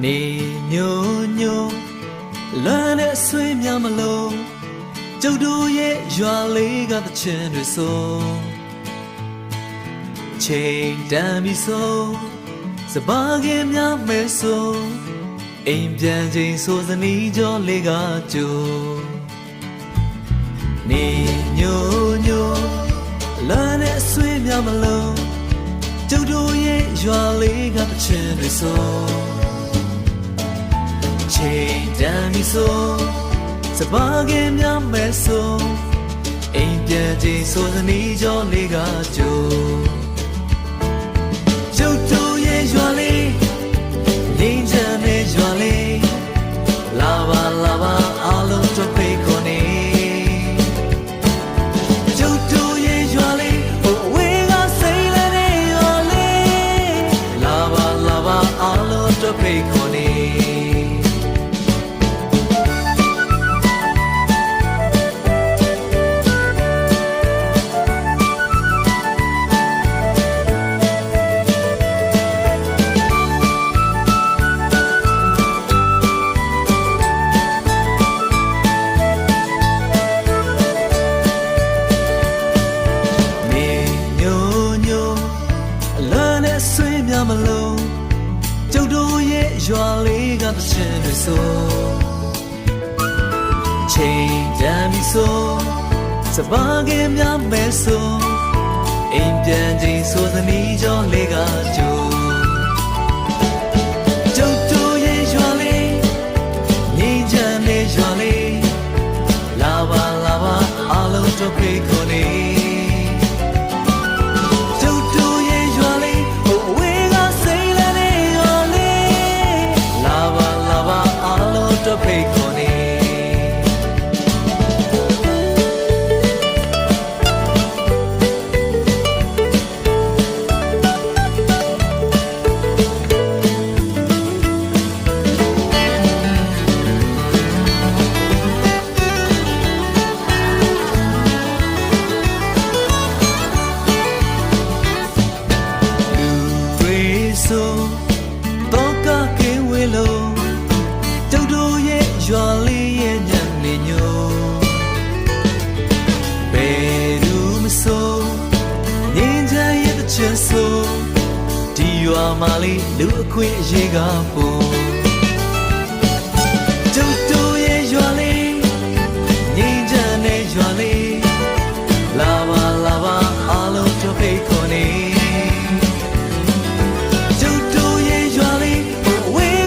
နေညိုညိုလွမ်းတဲ့ဆွေးများမလို့ကျုပ်တို့ရဲ့ရွာလေးကတချင်တွေဆိုချိန်တန်ပြီဆိုစပါးကင်များမဲဆိုအိမ်ပြန်ချိန်ဆိုစနီးကြောလေးကကြိုနေညိုညိုလွမ်းတဲ့ဆွေးများမလို့ကျုပ်တို့ရဲ့ရွာလေးကတချင်တွေဆိုချိန်တန်ပြီဆိုစပါးကင်များမဲဆိုအိမ်ပြန်ချိန်ဆိုစနီးကြောလေးကကြိုကျုပ်တို့ရဲ့ရွာလေးလင်းချမ်းတဲ့ရွာလေးလာပါလာပါအားလုံးတို့ဖိတ်ခေါ်နေကျုပ်တို့ရဲ့ရွာလေးဟိုအဝေးကစိတ်လည်းတဲ့ရွာလေးလာပါလာပါအားလုံးတို့ဖိတ်ခေါ်နေမလို့ကျုပ်တို့ရဲ့ရွာလေးကတချင်တွေဆိုချိန်တန်ပြီဆိုစပါးကင်များမဲဆိုအိမ်ပြန်ချိန်ဆိုသနီးကြောလေးကကြိုကျုပ်တို့ရဲ့ရွာလေးနေချမ်းတဲ့ရွာလေးလာပါလာပါအားလုံးတို့ဖိတ်ခေါ်နေဖိတ်ခေါ်နေလူတွေဆိုတော့ကကင်းဝေးလို့ရွာလေးရဲ့ညနေညိုဘယ်သူမဆိုငင်းချမ်းရဲ့တစ်ချက်ဆိုဒီရွာမှာလေးလူအခွင့်အရေးကပို့